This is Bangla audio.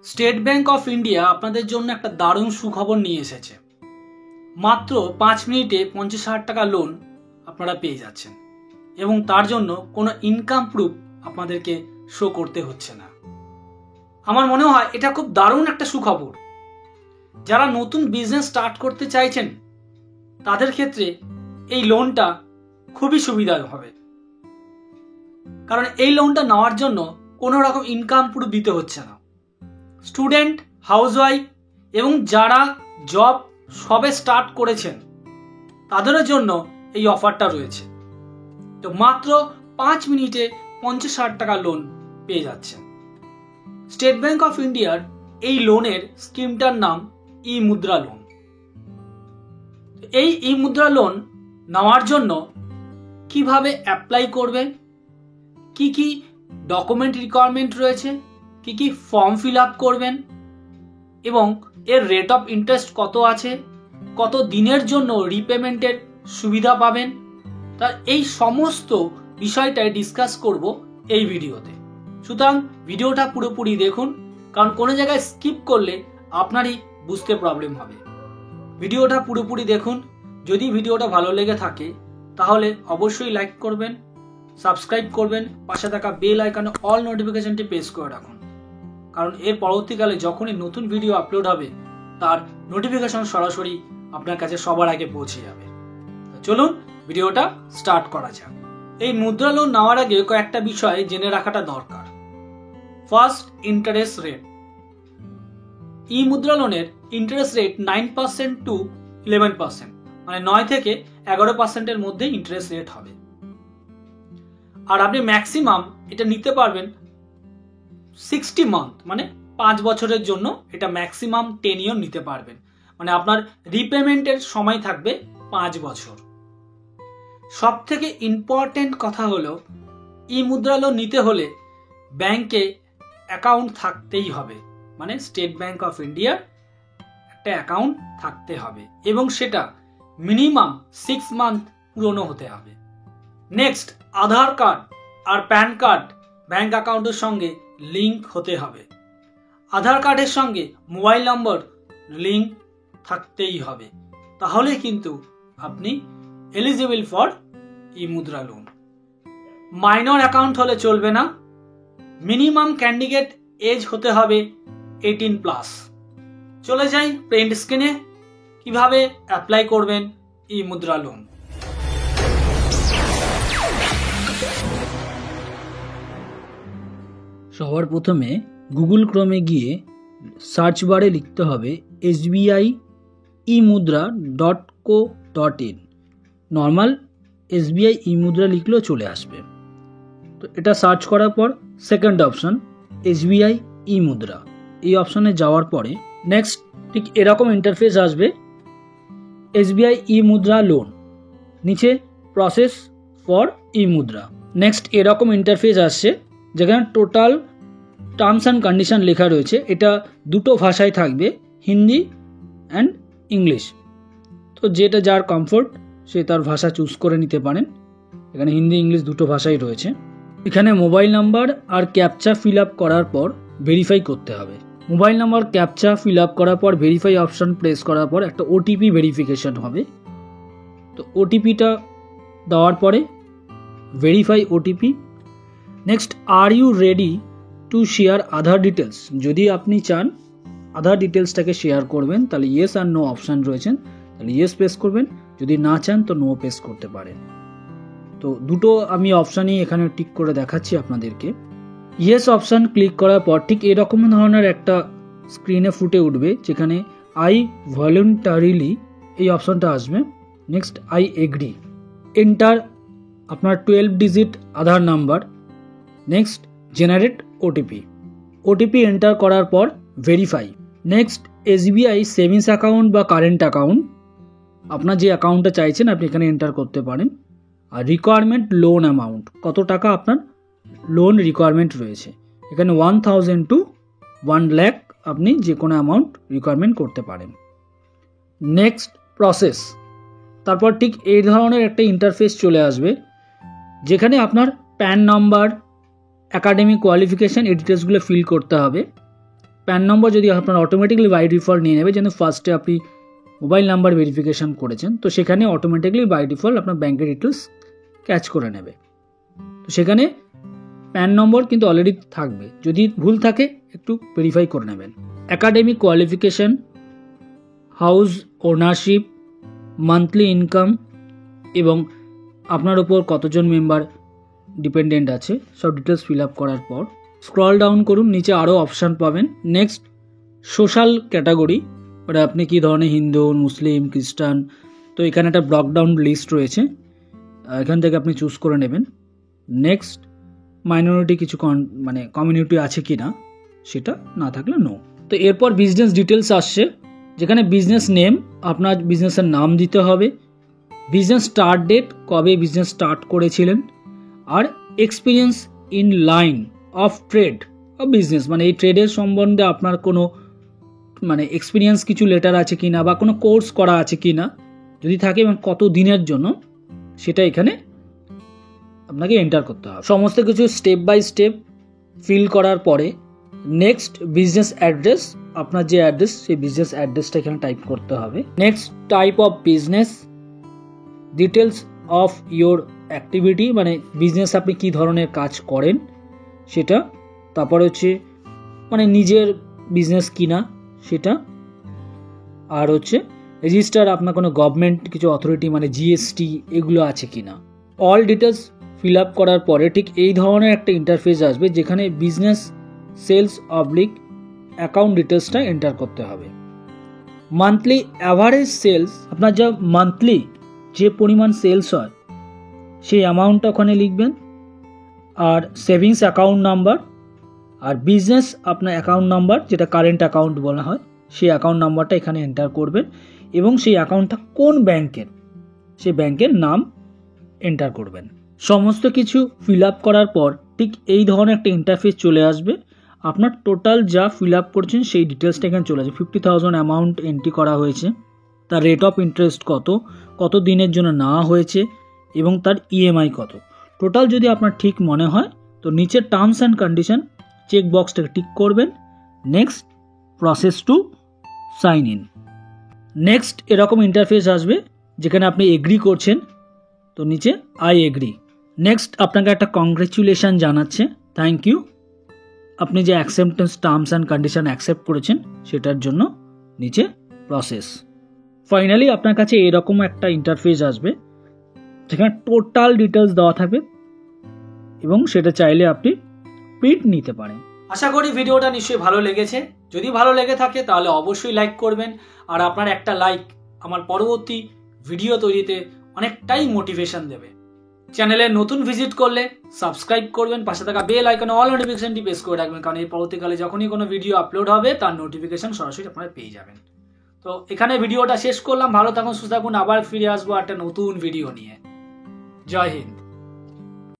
স্টেট ব্যাংক অফ ইন্ডিয়া আপনাদের জন্য একটা দারুণ সুখবর নিয়ে এসেছে। মাত্র 5 মিনিটে 50,000 টাকা লোন আপনারা পেয়ে যাচ্ছেন এবং তার জন্য কোনো ইনকাম প্রুফ আপনাদেরকে শো করতে হচ্ছে না। আমার মনে হয় এটা খুব দারুণ একটা সুখবর। যারা নতুন বিজনেস স্টার্ট করতে চাইছেন তাদের ক্ষেত্রে এই লোনটা খুবই সুবিধা হবে, কারণ এই লোনটা নেওয়ার জন্য কোনো রকম ইনকাম প্রুফ দিতে হচ্ছে না। স্টুডেন্ট, হাউসওয়াইফ এবং যারা জব সবে স্টার্ট করেছেন তাদের জন্য এই অফারটা রয়েছে। তো মাত্র 5 মিনিটে 50,000 টাকা লোন পেয়ে যাচ্ছেন। স্টেট ব্যাংক অফ ইন্ডিয়ার এই লোনের স্কিমটার নাম ই মুদ্রা লোন। এই ই মুদ্রা লোন নেওয়ার জন্য কিভাবে অ্যাপ্লাই করবেন, কি কি ডকুমেন্ট রিকোয়ারমেন্ট রয়েছে, কি কি ফর্ম ফিল আপ করবেন এবং এর রেট অফ ইন্টারেস্ট কত আছে, কত দিনের জন্য রিপেমেন্টের সুবিধা পাবেন, তা এই সমস্ত বিষয়টাই ডিসকাস করব এই ভিডিওতে। সুতরাং ভিডিওটা পুরোপুরি দেখুন, কারণ কোনো জায়গায় স্কিপ করলে আপনারই বুঝতে প্রবলেম হবে। ভিডিওটা পুরোপুরি দেখুন। যদি ভিডিওটা ভালো লেগে থাকে তাহলে অবশ্যই লাইক করবেন, সাবস্ক্রাইব করবেন, পাশে থাকা বেল আইকনে অল নোটিফিকেশনটি প্রেস করে রাখুন, কারণ এর পরবর্তীকালে যখনই নতুন ভিডিও আপলোড হবে তার নোটিফিকেশন সরাসরি আপনার কাছে সবার আগে পৌঁছে যাবে। চলুন ভিডিওটা স্টার্ট করা যাক। এই মুদ্রা লোন নেওয়ার আগে কয়েকটা বিষয় জেনে রাখাটা দরকার। First, interest rate. ই মুদ্রা লোনের ইন্টারেস্ট রেট 9% টু 11%, মানে 9 থেকে 11%-এর মধ্যে ইন্টারেস্ট রেট হবে। আর আপনি ম্যাক্সিমাম এটা নিতে পারবেন 60 মান্থ, মানে 5 বছরের জন্য এটা ম্যাক্সিমাম টেনিয়র নিতে পারবেন, মানে আপনার রিপেমেন্টের সময় থাকবে 5 বছর। সব থেকে ইম্পর্টেন্ট কথা হলো ই মুদ্রা লোন নিতে হলে ব্যাংকে অ্যাকাউন্ট থাকতেই হবে, মানে স্টেট ব্যাংক অফ ইন্ডিয়ার একটা অ্যাকাউন্ট থাকতে হবে এবং সেটা মিনিমাম 6 মান্থ পুরনো হতে হবে। নেক্সট, আধার কার্ড আর প্যান কার্ড ব্যাংক অ্যাকাউন্টের সঙ্গে লিংক হতে হবে। আধার কার্ডের সঙ্গে মোবাইল নম্বর লিংক থাকতেই হবে, তাহলে কিন্তু আপনি এলিজিবল ফর ই মুদ্রা লোন। মাইনর অ্যাকাউন্ট হলে চলবে না, মিনিমাম ক্যান্ডিডেট এজ হতে হবে 18+। চলে যাই প্রিন্ট স্ক্রিনে, কিভাবে অ্যাপ্লাই করবেন ই মুদ্রা লোন। সবার প্রথমে গুগল ক্রোমে গিয়ে সার্চ বারে লিখতে হবে sbiimudra.co.in। নর্মাল SBI ই মুদ্রা লিখলেও চলে আসবে। তো এটা সার্চ করার পর সেকেন্ড অপশন SBI ই মুদ্রা, এই অপশনে যাওয়ার পরে নেক্সট ঠিক এরকম ইন্টারফেস আসবে, SBI ই মুদ্রা লোন, নিচে প্রসেস ফর ই মুদ্রা। নেক্সট এরকম ইন্টারফেস আসছে যেখানে টোটাল টার্মস অ্যান্ড কন্ডিশন লেখা রয়েছে। এটা দুটো ভাষায় থাকবে, হিন্দি অ্যান্ড ইংলিশ। তো যেটা যার কমফোর্ট সে তার ভাষা চুজ করে নিতে পারেন। এখানে হিন্দি ইংলিশ দুটো ভাষাই রয়েছে। এখানে মোবাইল নাম্বার আর ক্যাপচা ফিল আপ করার পর ভেরিফাই করতে হবে। Mobile number captcha fill up করার পর ভেরিফাই অপশান প্রেস করার পর একটা ওটিপি ভেরিফিকেশন হবে। তো ওটিপিটা দেওয়ার পরে verify O T P. Next, are you ready to share Aadhaar details. যদি আপনি চান আধার ডিটেলসটাকে শেয়ার করবেন তাহলে ইয়েস আর নো অপশান রয়েছেন, তাহলে ইয়েস প্রেস করবেন। যদি না চান তো নো প্রেস করতে পারেন। তো দুটো আমি অপশানই এখানে টিক করে দেখাচ্ছি আপনাদেরকে। ইয়েস অপশান ক্লিক করার পর ঠিক এরকম ধরনের একটা স্ক্রিনে ফুটে উঠবে যেখানে আই ভলেন্টারিলি এই অপশানটা আসবে। Next, I agree. এন্টার আপনার 12 digit Aadhaar number. Next, generate OTP. OTP enter করার পর verify. Next, SBI savings account বা কারেন্ট অ্যাকাউন্ট, আপনার যে অ্যাকাউন্টটা চাইছেন আপনি এখানে এন্টার করতে পারেন। আর রিকোয়ারমেন্ট লোন অ্যামাউন্ট, কত টাকা আপনার লোন রিকোয়ারমেন্ট রয়েছে। এখানে 1000 টু 1 লাখ আপনি যে কোনো অ্যামাউন্ট রিকোয়ারমেন্ট করতে পারেন। Next, process. তারপর ঠিক এই ধরনের একটা ইন্টারফেস চলে আসবে যেখানে আপনার প্যান নাম্বার, একাডেমিক কোয়ালিফিকেশান এই ডিটেলসগুলো ফিল করতে হবে। প্যান নম্বর যদি আপনার অটোমেটিক্যালি বাই ডিফল্ট নিয়ে নেবে, যেন ফার্স্টে আপনি মোবাইল নাম্বার ভেরিফিকেশান করেছেন, তো সেখানে অটোমেটিক্যালি বাই ডিফল্ট আপনার ব্যাঙ্কের ডিটেলস ক্যাচ করে নেবে। তো সেখানে প্যান নম্বর কিন্তু অলরেডি থাকবে, যদি ভুল থাকে একটু ভেরিফাই করে নেবেন। Academic qualification, house ownership, monthly income এবং আপনার ওপর কতজন মেম্বার ডিপেন্ডেন্ট আছে সব ডিটেলস ফিল আপ করার পর স্ক্রল ডাউন করুন, নিচে আরও অপশান পাবেন। নেক্সট সোশ্যাল ক্যাটাগরি, মানে আপনি কী ধরনের হিন্দু, মুসলিম, খ্রিস্টান, তো এখানে একটা ব্লকডাউন লিস্ট রয়েছে, এখান থেকে আপনি চুজ করে নেবেন। নেক্সট মাইনরিটি কিছু মানে কমিউনিটি আছে কি না, সেটা না থাকলে নো। তো এরপর বিজনেস ডিটেলস আসছে, যেখানে বিজনেস নেম, আপনার বিজনেসের নাম দিতে হবে, বিজনেস স্টার্ট ডেট, কবে বিজনেস স্টার্ট করেছিলেন, আর experience in line of trade of business, মানে এই ট্রেডের সম্বন্ধে আপনার কোনো মানে এক্সপিরিয়েন্স কিছু লেটার আছে কি না, বা কোনো কোর্স করা আছে কি না, যদি থাকে এবং কত দিনের জন্য, সেটা এখানে আপনাকে এন্টার করতে হবে। সমস্ত কিছু স্টেপ বাই স্টেপ ফিল করার পরে নেক্সট বিজনেস অ্যাড্রেস, আপনার যে অ্যাড্রেস সেই বিজনেস অ্যাড্রেসটা এখানে টাইপ করতে হবে। Next type of business, details of your activity, মানে বিজনেস আপনি কী ধরনের কাজ করেন সেটা, তারপরে হচ্ছে মানে নিজের বিজনেস কিনা সেটা, আর হচ্ছে রেজিস্টার আপনার কোনো গভর্নমেন্ট কিছু অথরিটি মানে জিএসটি এগুলো আছে কিনা। অল ডিটেলস ফিল আপ করার পরে ঠিক এই ধরনের একটা ইন্টারফেস আসবে, যেখানে বিজনেস সেলস অবলিক অ্যাকাউন্ট ডিটেলসটা এন্টার করতে হবে। মান্থলি অ্যাভারেজ সেলস, আপনার যা মান্থলি যে পরিমাণ সেলস হয় সেই অ্যামাউন্টটা ওখানে লিখবেন, আর সেভিংস অ্যাকাউন্ট নাম্বার, আর বিজনেস আপনার অ্যাকাউন্ট নাম্বার যেটা কারেন্ট অ্যাকাউন্ট বলা হয়, সেই অ্যাকাউন্ট নাম্বারটা এখানে এন্টার করবেন, এবং সেই অ্যাকাউন্টটা কোন ব্যাংকের সেই ব্যাংকের নাম এন্টার করবেন। সমস্ত কিছু ফিল আপ করার পর ঠিক এই ধরনের একটা ইন্টারফেস চলে আসবে। আপনার টোটাল যা ফিল আপ করছেন সেই ডিটেলসটা এখানে চলে আসবে। 50,000 অ্যামাউন্ট এন্ট্রি করা হয়েছে, তার রেট অফ ইন্টারেস্ট কত দিনের জন্য নেওয়া হয়েছে, এবং তার ইএমআই কত। টোটাল যদি আপনার ঠিক মনে হয় তো নিচের টার্মস অ্যান্ড কন্ডিশন চেক বক্সটাকে টিক করবেন। Next process to sign in. Next এরকম ইন্টারফেস আসবে যেখানে আপনি এগ্রি করছেন, তো নিচে আই এগ্রি। নেক্সট আপনাকে একটা কংগ্রেচুলেশন জানাচ্ছে, থ্যাংক ইউ, আপনি যে acceptance terms and condition accept করেছেন সেটার জন্য নিচে প্রসেস। ফাইনালি আপনার কাছে এরকম একটা ইন্টারফেস আসবে যেখানে টোটাল ডিটেলস দেওয়া থাকবে, এবং সেটা চাইলে আপনি প্রিন্ট নিতে পারেন। আশা করি ভিডিওটা নিশ্চয়ই ভালো লেগেছে। যদি ভালো লেগে থাকে তাহলে অবশ্যই লাইক করবেন, আর আপনার একটা লাইক আমার পরবর্তী ভিডিও তৈরিতে অনেকটাই মোটিভেশন দেবে। চ্যানেলে নতুন ভিজিট করলে সাবস্ক্রাইব করবেন, পাশে থাকা বেল আইকনে অল নোটিফিকেশনটি প্রেস করে রাখবেন, কারণ এই পরবর্তীকালে যখনই কোনো ভিডিও আপলোড হবে তার নোটিফিকেশন সরাসরি আপনারা পেয়ে যাবেন। তো এখানে ভিডিওটা শেষ করলাম। ভালো থাকুন, সুস্থ থাকুন, আবার ফিরে আসবো একটা নতুন ভিডিও নিয়ে। জয় হিন্দ।